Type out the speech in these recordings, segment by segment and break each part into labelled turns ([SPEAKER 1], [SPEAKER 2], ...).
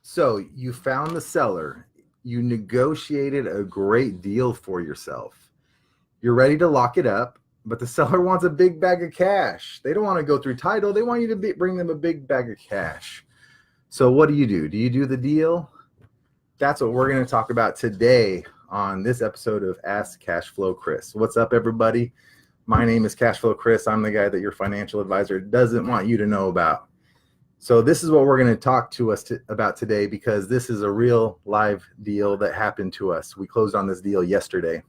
[SPEAKER 1] So you found the seller. You negotiated a great deal for yourself. You're ready to lock it up, but the seller wants a big bag of cash. They don't want to go through title. They want you to bring them a big bag of cash. So what do? Do you do the deal? That's what we're going to talk about today on this episode of Ask Cashflow Kris. What's up, everybody? My name is Cashflow Kris. I'm the guy that your financial advisor doesn't want you to know about. So this is what we're going to talk to us about today, because this is a real live deal that happened to us. We closed on this deal yesterday.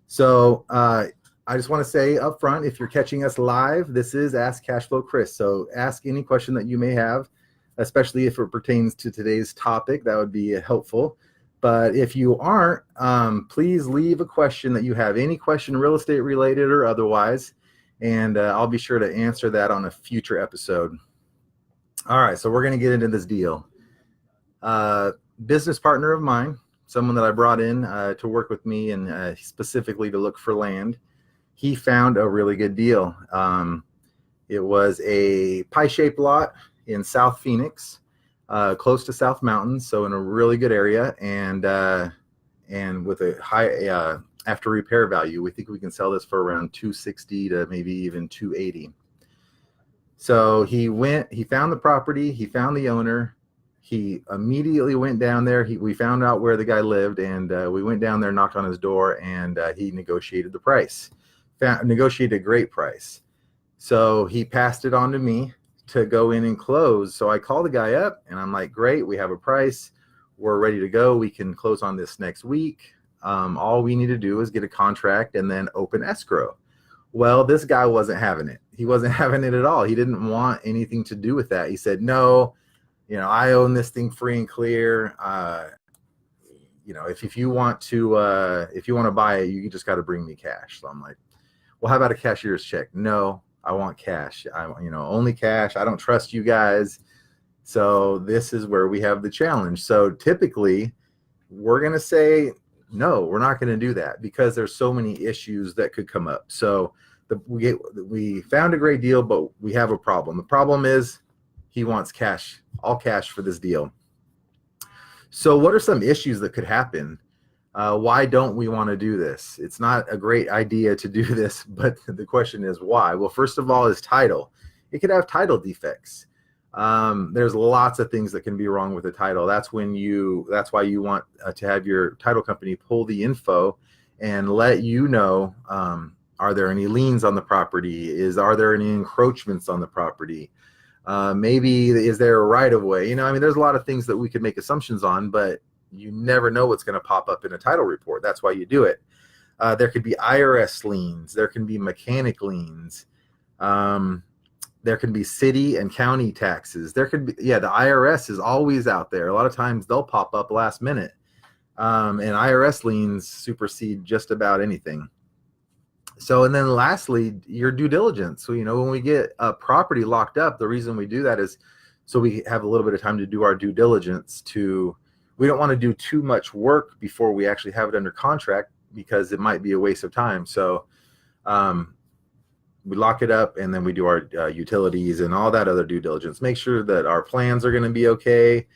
[SPEAKER 1] So I just want to say up front, if you're catching us live, this is Ask Cashflow Kris. So ask any question that you may have, especially if it pertains to today's topic. That would be helpful. But if you aren't, please leave a question that you have, any question real estate related or otherwise, and I'll be sure to answer that on a future episode. All right, so we're going to get into this deal. Business partner of mine, someone that I brought in to work with me and specifically to look for land, he found a really good deal. It was a pie-shaped lot in South Phoenix, close to South Mountain, so in a really good area, and with a high after repair value. We think we can sell this for around $260 to maybe even $280. So he found the property, he found the owner, he immediately went down there. We found out where the guy lived, and we went down there, knocked on his door, and he negotiated the price. Negotiated a great price. So he passed it on to me to go in and close. So I called the guy up, and I'm like, great, we have a price. We're ready to go. We can close on this next week. All we need to do is get a contract and then open escrow. Well, this guy wasn't having it. He wasn't having it at all. He didn't want anything to do with that. He said, no, I own this thing free and clear. If you want to buy it, you just got to bring me cash. So I'm like, well, how about a cashier's check? No, I want cash. Only cash. I don't trust you guys. So this is where we have the challenge. So typically we're going to say, no, we're not going to do that, because there's so many issues that could come up. So we found a great deal, but we have a problem. The problem is he wants cash, all cash for this deal. So what are some issues that could happen? Why don't we want to do this? It's not a great idea to do this, but the question is why? Well, first of all is title. It could have title defects. There's lots of things that can be wrong with the title. That's why you want to have your title company pull the info and let you know, are there any liens on the property? Are there any encroachments on the property? Maybe is there a right of way? There's a lot of things that we could make assumptions on, but you never know what's going to pop up in a title report. That's why you do it. There could be IRS liens. There can be mechanic liens. There can be city and county taxes. There could be, the IRS is always out there. A lot of times they'll pop up last minute. And IRS liens supersede just about anything. So, and then lastly, your due diligence. So, when we get a property locked up, the reason we do that is so we have a little bit of time to do our due diligence. We don't want to do too much work before we actually have it under contract, because it might be a waste of time. So, we lock it up, and then we do our utilities and all that other due diligence. Make sure that our plans are going to be okay.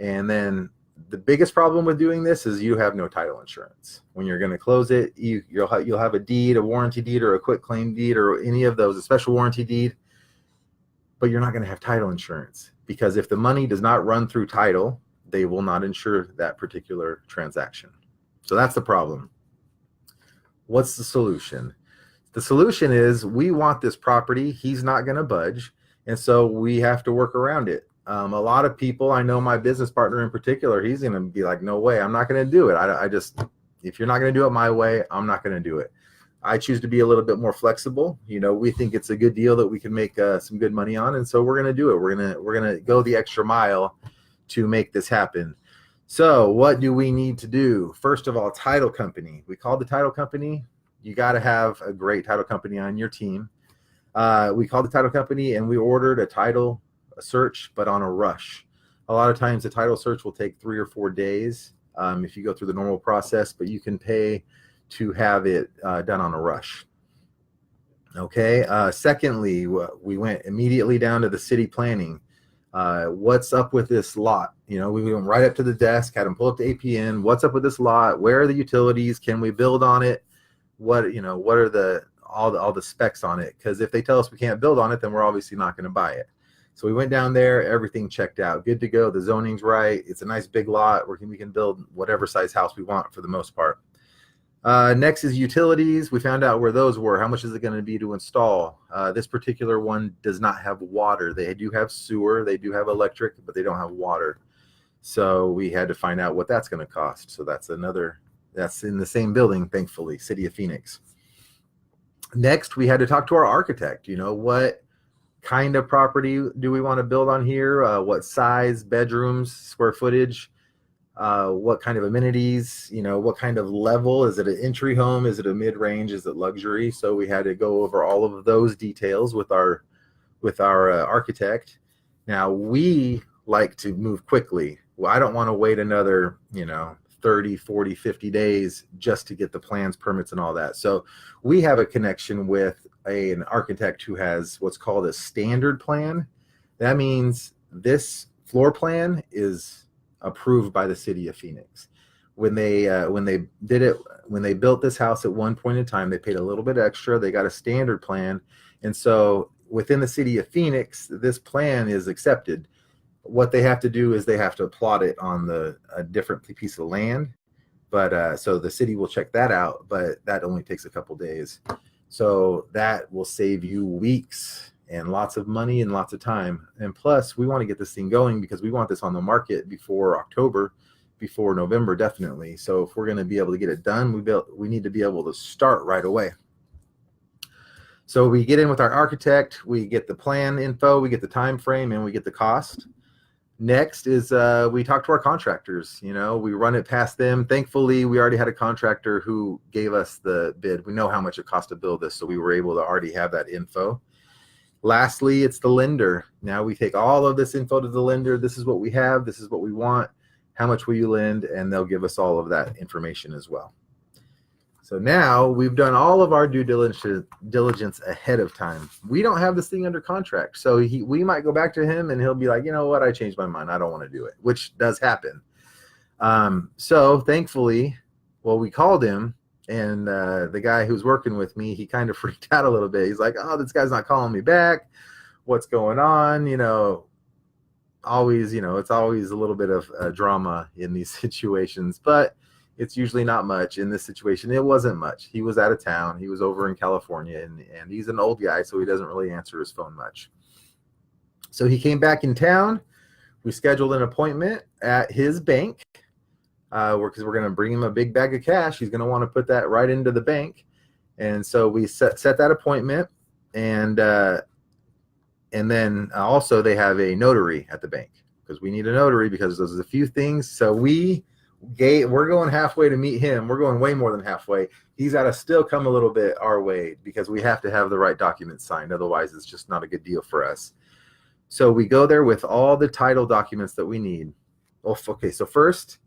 [SPEAKER 1] And then the biggest problem with doing this is you have no title insurance. When you're going to close it, you'll have a deed, a warranty deed, or a quit claim deed, or any of those, a special warranty deed, but you're not going to have title insurance, because if the money does not run through title, they will not insure that particular transaction. So that's the problem. What's the solution? The solution is we want this property. He's not going to budge. And so we have to work around it. A lot of people, I know my business partner in particular, he's going to be like, no way, I'm not going to do it. If you're not going to do it my way, I'm not going to do it. I choose to be a little bit more flexible. We think it's a good deal that we can make some good money on. And so we're going to do it. We're going to go the extra mile to make this happen. So what do we need to do? First of all, title company. We called the title company. You got to have a great title company on your team. We called the title company and we ordered a title search, but on a rush. A lot of times the title search will take 3 or 4 days if you go through the normal process, but you can pay to have it done on a rush. Okay. Secondly, we went immediately down to the city planning. What's up with this lot? We went right up to the desk, had him pull up the APN. What's up with this lot? Where are the utilities? Can we build on it? What are all the specs on it? Because if they tell us we can't build on it, then we're obviously not going to buy it. So we went down there, everything checked out, good to go. The zoning's right. It's a nice big lot where we can build whatever size house we want for the most part. Next is utilities. We found out where those were. How much is it going to be to install? This particular one does not have water. They do have sewer. They do have electric, but they don't have water. So we had to find out what that's going to cost. So that's in the same building, thankfully, City of Phoenix. Next, we had to talk to our architect. What kind of property do we want to build on here? What size, bedrooms, square footage? What kind of amenities, what kind of level? Is it an entry home? Is it a mid-range? Is it luxury? So we had to go over all of those details with our architect. Now, we like to move quickly. Well, I don't want to wait another 30, 40, 50 days just to get the plans, permits, and all that. So we have a connection with an architect who has what's called a standard plan. That means this floor plan is approved by the City of Phoenix. When they built this house at one point in time, they paid a little bit extra. They got a standard plan, and so within the City of Phoenix, this plan is accepted. What they have to do is they have to plot it on a different piece of land, but so the city will check that out, but that only takes a couple days. So that will save you weeks and lots of money and lots of time. And plus, we want to get this thing going because we want this on the market before October, before November, definitely. So if we're going to be able to get it done, we need to be able to start right away. So we get in with our architect, we get the plan info, we get the time frame, and we get the cost. Next is we talk to our contractors. We run it past them. Thankfully, we already had a contractor who gave us the bid. We know how much it cost to build this, so we were able to already have that info. Lastly, it's the lender. Now we take all of this info to the lender. This is what we have. This is what we want. How much will you lend? And they'll give us all of that information as well. So now we've done all of our due diligence ahead of time. We don't have this thing under contract. So we might go back to him and he'll be like, you know what? I changed my mind. I don't want to do it, which does happen. So thankfully, we called him, and the guy who's working with me, he kind of freaked out a little bit. He's like, oh, this guy's not calling me back. What's going on? Always, it's always a little bit of drama in these situations, but it's usually not much. In this situation, it wasn't much. He was out of town. He was over in California, and he's an old guy, so he doesn't really answer his phone much. So he came back in town. We scheduled an appointment at his bank because we're going to bring him a big bag of cash. He's going to want to put that right into the bank. And so we set that appointment, and then also they have a notary at the bank because we need a notary because there's a few things. So we're going halfway to meet him. We're going way more than halfway. He's got to still come a little bit our way because we have to have the right documents signed. Otherwise, it's just not a good deal for us. So we go there with all the title documents that we need. Okay, so first,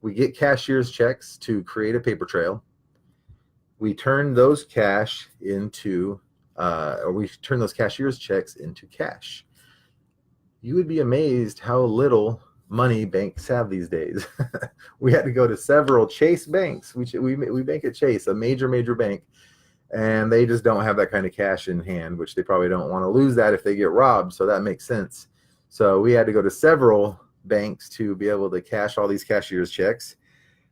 [SPEAKER 1] we get cashier's checks to create a paper trail. We turn those cashier's checks into cash. You would be amazed how little money banks have these days. We had to go to several Chase banks. We bank at Chase, a major bank, and they just don't have that kind of cash in hand, which they probably don't want to lose that if they get robbed. So that makes sense. So we had to go to several banks to be able to cash all these cashier's checks.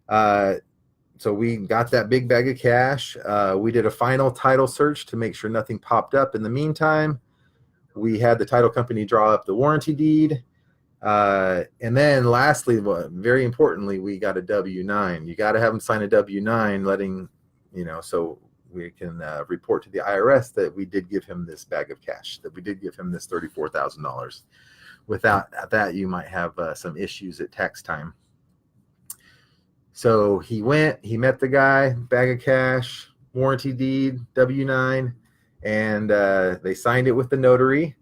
[SPEAKER 1] So we got that big bag of cash. We did a final title search to make sure nothing popped up. In the meantime, we had the title company draw up the warranty deed. And then lastly, very importantly, we got a W-9. You got to have them sign a W-9 so we can report to the IRS that we did give him this bag of cash, that we did give him this $34,000. Without that, you might have some issues at tax time. So he met the guy, bag of cash, warranty deed, W-9, and they signed it with the notary,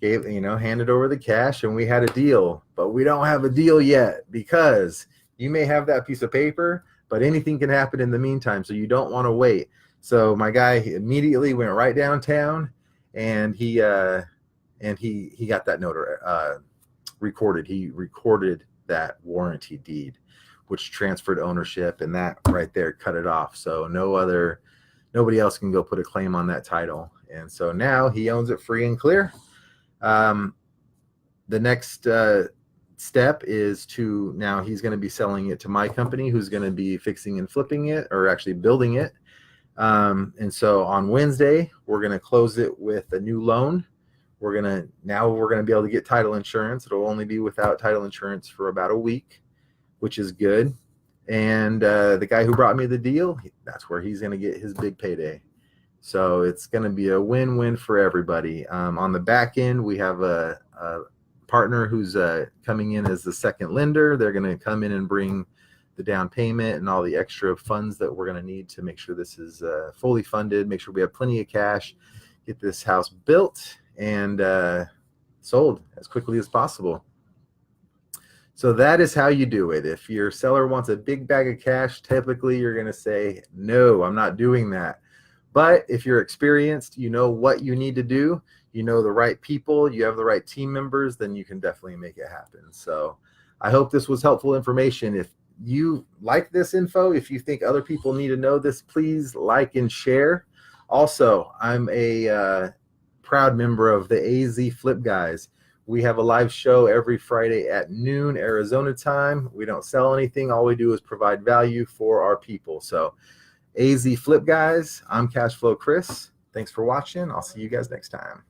[SPEAKER 1] handed over the cash, and we had a deal. But we don't have a deal yet because you may have that piece of paper, but anything can happen in the meantime, so you don't want to wait. So my guy immediately went right downtown, and he got that recorded. He recorded that warranty deed, which transferred ownership, and that right there cut it off. So nobody else can go put a claim on that title. And so now he owns it free and clear. The next step is to, now he's going to be selling it to my company, who's going to be fixing and flipping it, or actually building it. And so on Wednesday, we're going to close it with a new loan. We're going to be able to get title insurance. It'll only be without title insurance for about a week, which is good. And the guy who brought me the deal, that's where he's going to get his big payday. So it's going to be a win-win for everybody. On the back end, we have a partner who's coming in as the second lender. They're going to come in and bring the down payment and all the extra funds that we're going to need to make sure this is fully funded, make sure we have plenty of cash, get this house built and sold as quickly as possible. So that is how you do it. If your seller wants a big bag of cash, typically you're going to say, no, I'm not doing that. But if you're experienced, you know what you need to do, you know the right people, you have the right team members, then you can definitely make it happen. So I hope this was helpful information. If you like this info, if you think other people need to know this, please like and share. Also, I'm a proud member of the AZ Flip Guys. We have a live show every Friday at noon Arizona time. We don't sell anything. All we do is provide value for our people. So AZ Flip Guys, I'm Cashflow Kris. Thanks for watching. I'll see you guys next time.